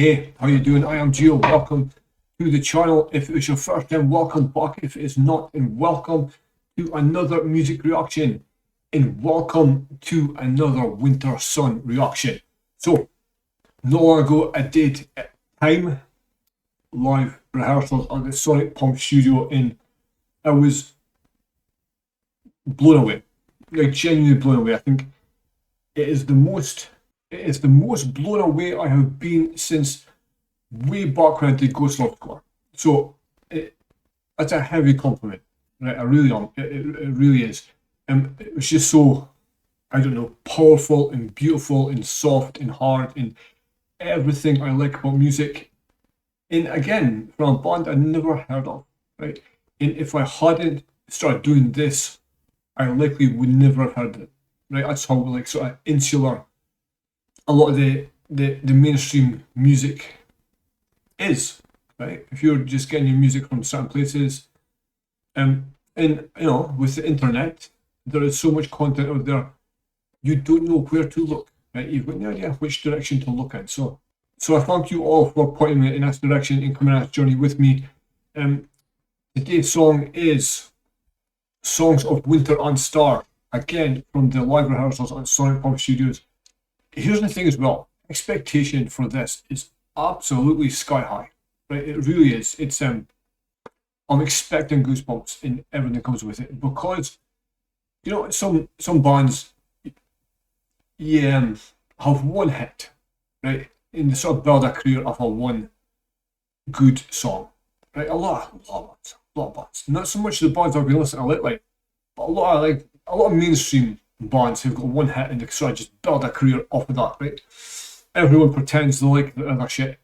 Hey, how you doing? I am Gio. Welcome to the channel. If it's your first time, welcome back. If it's not, and welcome to another music reaction, and welcome to another Wintersun reaction. So, not long ago, I did Time live rehearsals at the Sonic Pump studio, and I was blown away, like genuinely blown away. I think it is the most blown away I have been since way back when I did Ghost Love Score. So that's a heavy compliment, right? I really am. It really is. It was just so, I don't know, powerful and beautiful and soft and hard and everything I like about music. And again, from a band I never heard of, right? And if I hadn't started doing this, I likely would never have heard it, right? That's how like sort of insular a lot of the mainstream music is, right? If you're just getting your music from certain places, and you know, with the internet, there is so much content out there, you don't know where to look, right? You've got no idea which direction to look at. So I thank you all for pointing me in this direction and coming on this journey with me. Today's song is Songs of Winter and Star, again from the live rehearsals at Sonic Pump Studios. Here's the thing as well, expectation for this is absolutely sky high, right? It really is. It's I'm expecting goosebumps and everything that comes with it, because you know some bands have one hit, right? And they sort of build a career off of one good song, right? A lot of bands. Not so much the bands I've been listening to lately, but a lot of mainstream bands who've got one hit and they sort of just build a career off of that, right? Everyone pretends they like the other shit.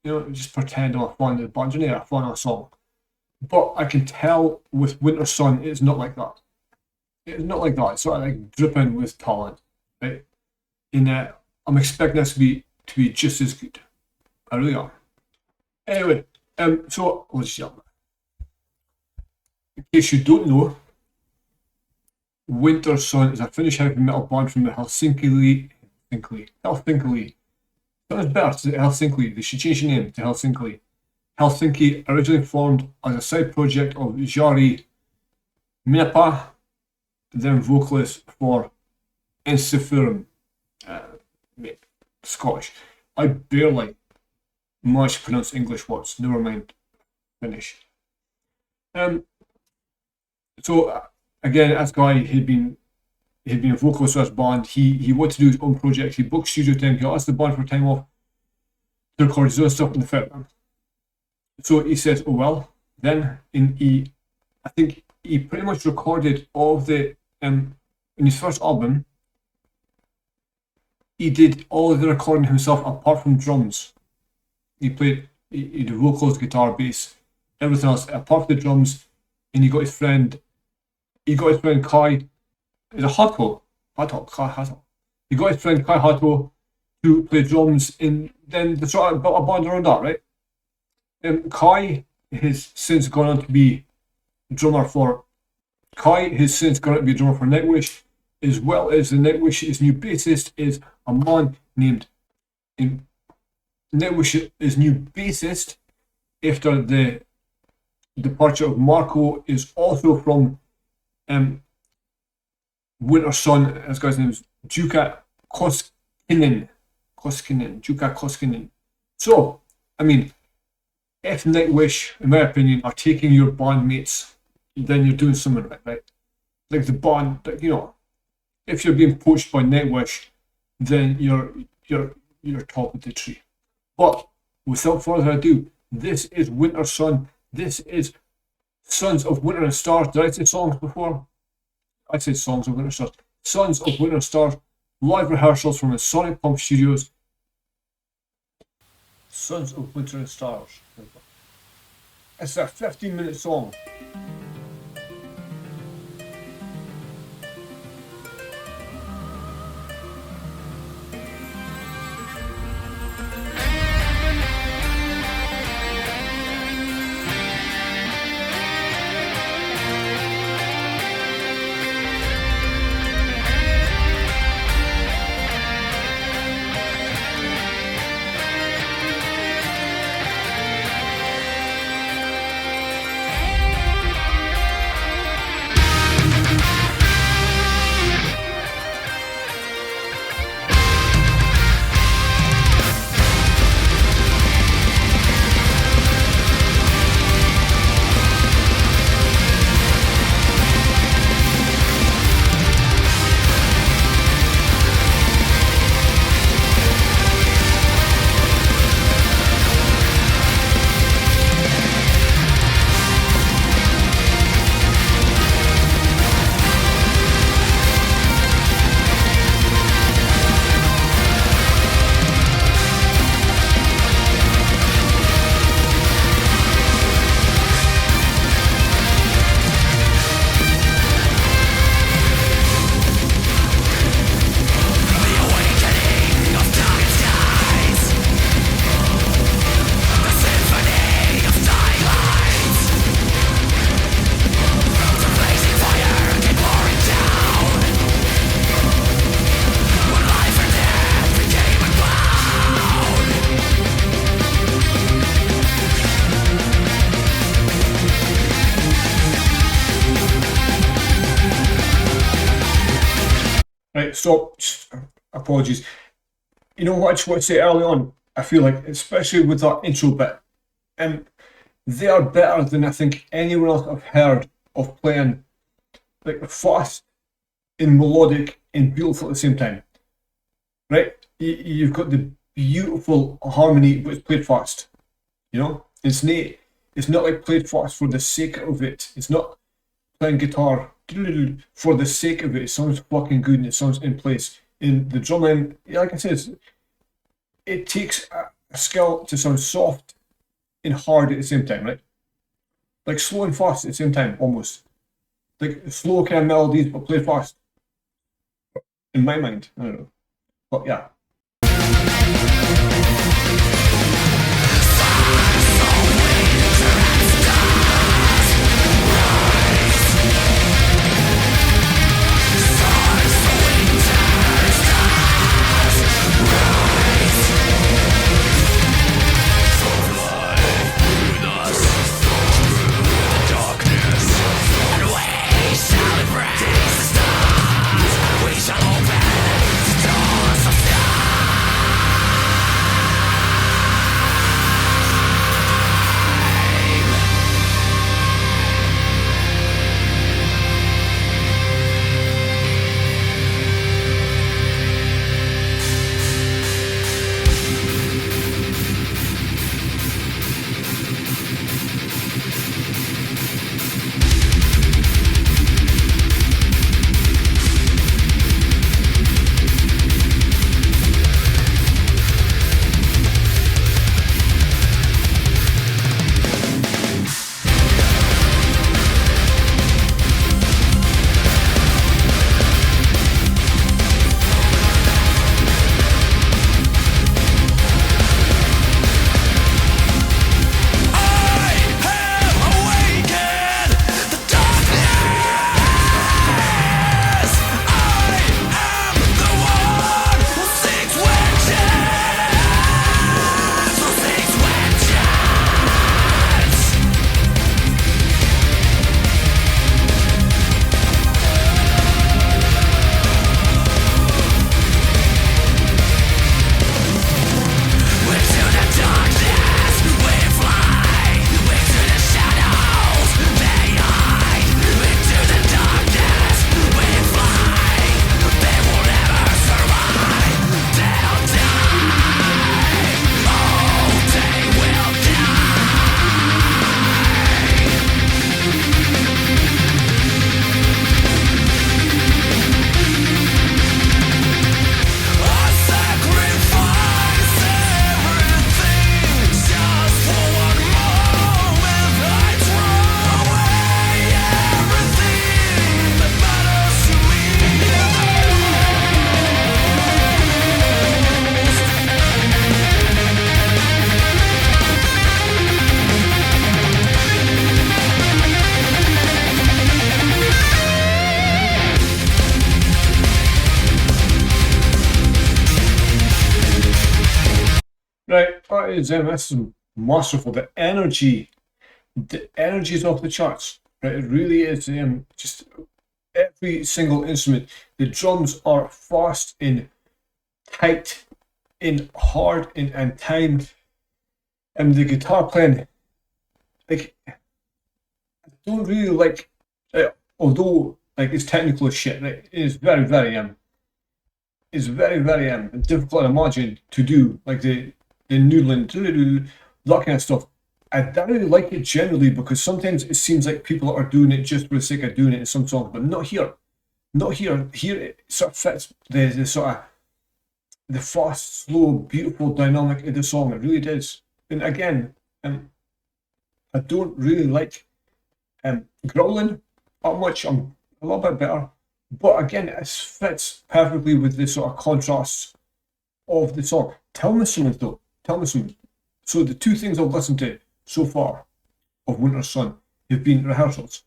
You know, just pretend I'm a fan of the band, I'm a fan of a song. But I can tell with Wintersun, it's not like that. It's not like that. It's sort of like dripping with talent, right? And I'm expecting this to be just as good. I really am. Anyway, so let's jump. In case you don't know, Wintersun is a Finnish heavy metal band from the Helsinki. Sounds better to Helsinki. They should change the name to Helsinki. Helsinki originally formed as a side project of Jari Mäenpää, then vocalist for Ensiferum. Scottish. I barely managed to pronounce English words, never mind Finnish. So again, as Guy, he'd been a vocalist for this band. He wanted to do his own project. He booked studio time. He asked the band for time off to record his own stuff in the film. So he says, "Oh well." Then, I think he pretty much recorded all of the in his first album. He did all of the recording himself, apart from drums. He did vocals, guitar, bass, everything else apart from the drums. And he got his friend Kai. Is it Hahto? Kai Hahto. He got his friend Kai Hahto to play drums, and then they sort of built a band around that, right? Kai has since gone on to be drummer for Nightwish, as well as the Nightwish's new bassist is a man named Nightwish's new bassist after the departure of Marco is also from Wintersun. This guy's name is Jukka Koskinen. Jukka Koskinen. So, I mean, if Nightwish, in my opinion, are taking your bandmates, then you're doing something right? Like the band, you know, if you're being poached by Nightwish, then you're top of the tree. But without further ado, this is Wintersun. This is Sons of Winter and Stars. Did I say songs before? I said Songs of Winter Stars. Sons of Winter and Stars. Live rehearsals from the Sonic Pump Studios. Sons of Winter and Stars. It's a 15-minute song. right, stop. Apologies. You know what I just want to say early on? I feel like, especially with that intro bit, they are better than I think anyone else I've heard of playing like fast and melodic and beautiful at the same time. Right? You've got the beautiful harmony, but it's played fast. You know, it's not like played fast for the sake of it. It's not playing guitar for the sake of it. It sounds fucking good and it sounds in place. In the drum line, like I said, it takes a skill to sound soft and hard at the same time, right? Like slow and fast at the same time, almost. Like slow kind of melodies, but played fast. In my mind, I don't know. But yeah. Right, this is masterful. The energy is off the charts. Right, it really is. Just every single instrument. The drums are fast and tight and hard and timed, and the guitar playing, like, I don't really like. Although like it's technical as shit. Right, it is very difficult to imagine to do, like the noodling, that kind of stuff. I don't really like it generally because sometimes it seems like people are doing it just for the sake of doing it in some songs, but not here. Not here. Here it sort of fits the sort of the fast, slow, beautiful dynamic of the song. It really does. And again, I don't really like growling that much. I'm a little bit better, but again, it fits perfectly with the sort of contrasts of the song. Tell me something though. Tell me something. So the two things I've listened to so far of Wintersun have been rehearsals,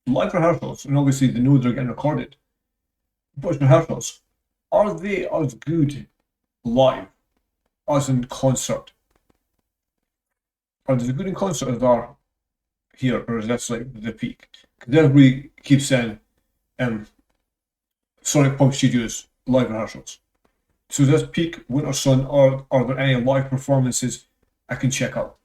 live rehearsals, and obviously they know they're getting recorded. But it's rehearsals. Are they as good live as in concert? Are they as good in concert as they are here, or is this like the peak? Because everybody keeps saying Sonic Pump Studios live rehearsals. So does peak Wintersun, or are there any live performances I can check out?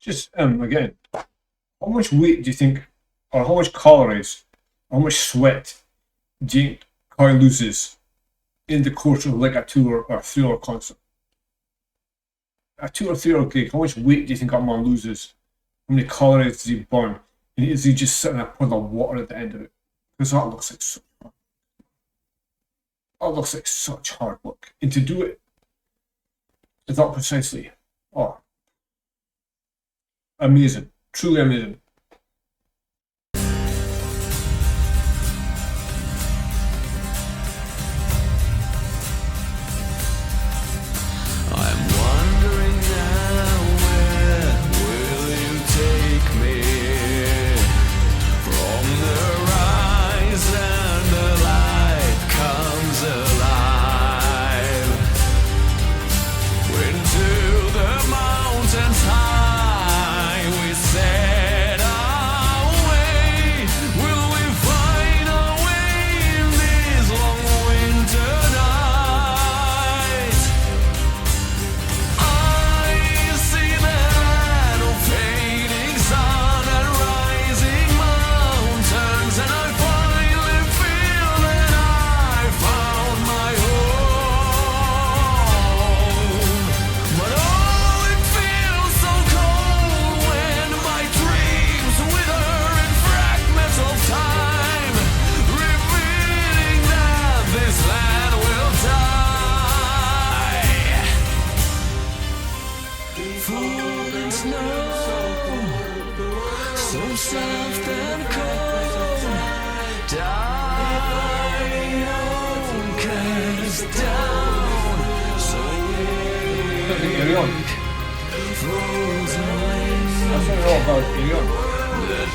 Just again, how much weight do you think, or how much calories, how much sweat do you think Kai loses in the course of like a 2 or 3 hour concert? A 2 or 3 hour gig, how much weight do you think that man loses? How many calories does he burn? And is he just sitting there putting the water at the end of it? Because that looks like such hard work. And to do it that precisely, oh, amazing, truly amazing.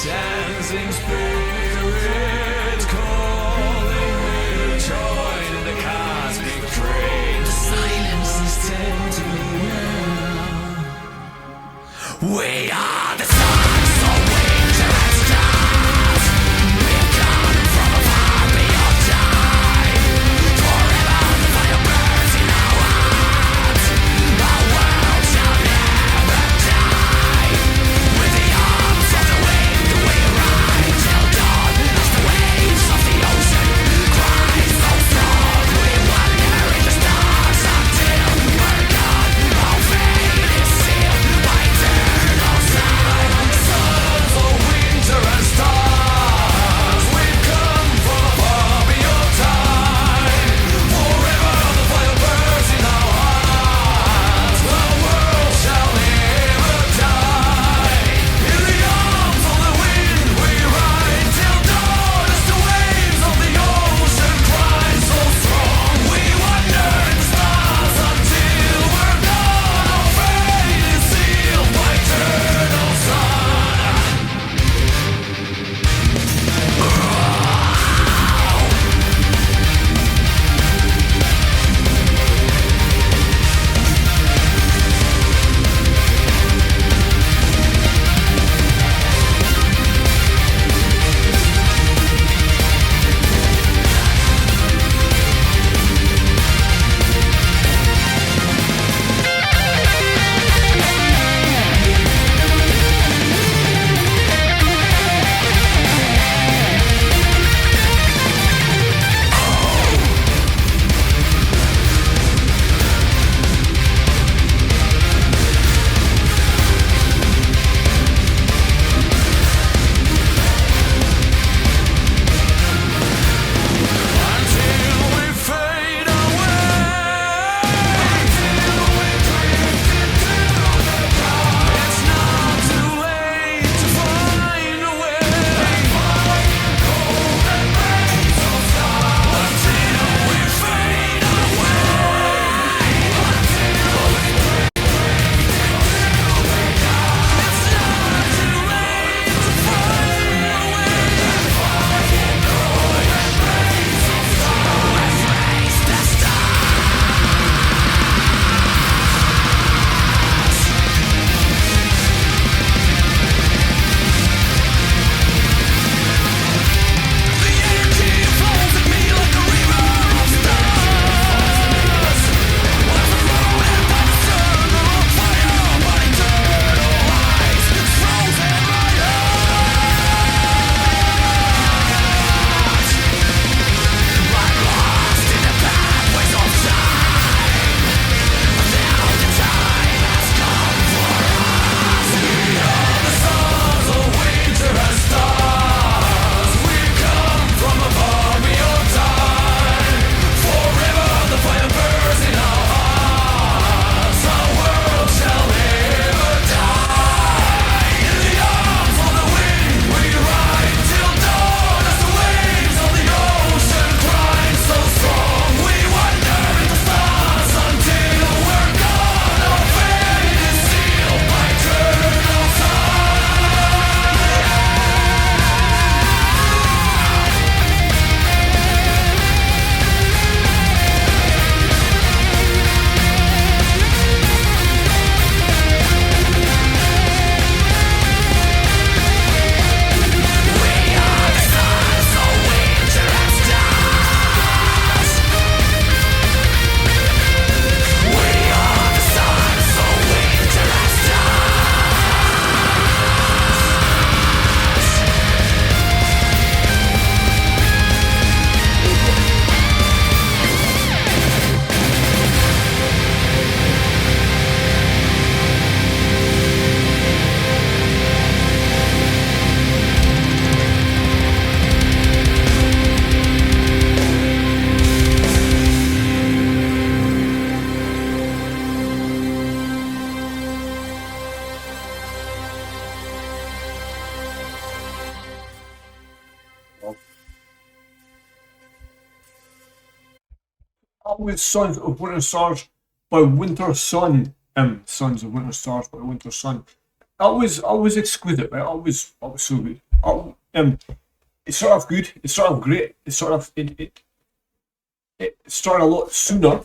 Dancing spirit calling me, join in the cosmic praise. The silence is tempting now. We are the sons of winter and stars. We've come from afar beyond time. always Sons of Winter Stars by Wintersun. Sons of Winter Stars by Wintersun. Always exquisite, right? Always so good. It's sort of good. It's sort of great. It's sort of it started a lot sooner,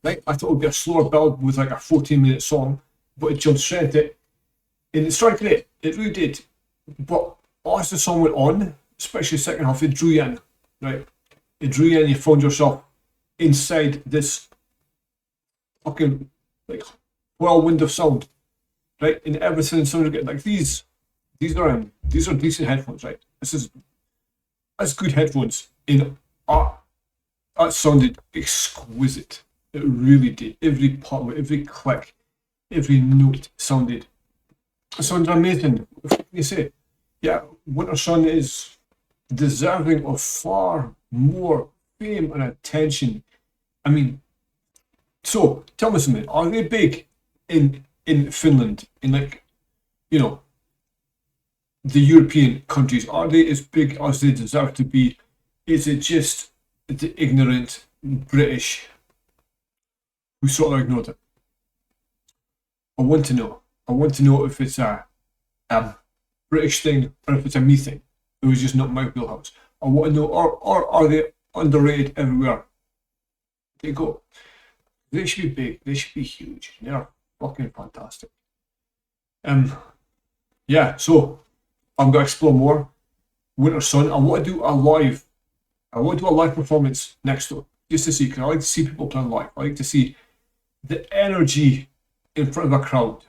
right? I thought it would be a slower build with like a 14-minute song, but it jumped straight into it, and it started great. It really did. But as the song went on, especially the second half, it drew you in, right? It drew you in. You found yourself inside this fucking like whirlwind of sound, right? And everything sounded good. Like these are decent headphones, right? That's good headphones. And that sounded exquisite. It really did. Every part of it, every click, every note sounded amazing. What can you say? Yeah, Wintersun is deserving of far more fame and attention. I mean, so tell me something. Are they big in Finland? In like, you know, the European countries? Are they as big as they deserve to be? Is it just the ignorant British who sort of ignored it? I want to know. I want to know if it's a British thing or if it's a me thing. It was just not my wheelhouse. I want to know, or are they underrated everywhere they go? They should be big. They should be huge. They're fucking fantastic. Yeah. So I'm gonna explore more Wintersun. I want to do a live performance next door just to see, because I like to see people play live. I like to see the energy in front of a crowd.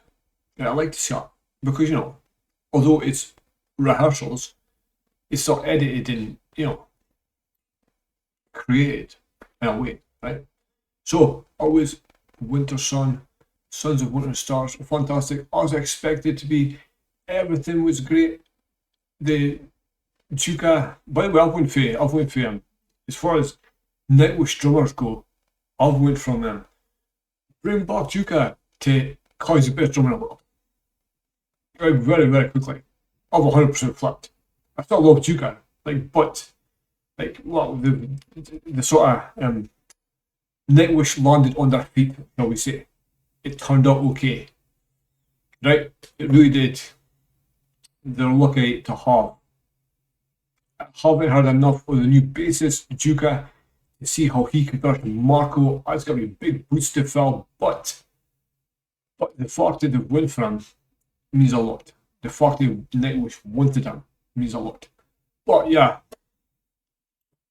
Yeah, I like to see that because, you know, although it's rehearsals, it's still edited and, you know, created in a way, right? So always Wintersun, Sons of Winter Stars, fantastic as expected to be. Everything was great. The Juka, by the way, I've went for as far as Nightwish drummers go, I've went from bring back Juka to Kai's the best drummer in the world. Very, very quickly. I've 100% flipped. I still love Juka, but the sort of Nightwish landed on their feet, shall we say. It turned out okay. Right? It really did. They're lucky to have. I haven't heard enough of the new bassist, Juka, to see how he compares to Marco. It's going to be big boots to fill, but the fact that they went for him means a lot. The fact that Nightwish wanted him means a lot. But yeah,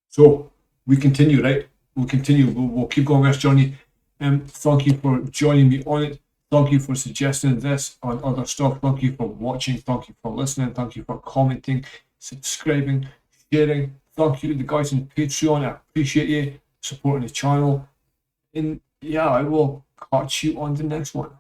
so we continue, right? We'll continue. We'll keep going on this journey. Thank you for joining me on it. Thank you for suggesting this and other stuff. Thank you for watching. Thank you for listening. Thank you for commenting, subscribing, sharing. Thank you to the guys on Patreon. I appreciate you supporting the channel. And yeah, I will catch you on the next one.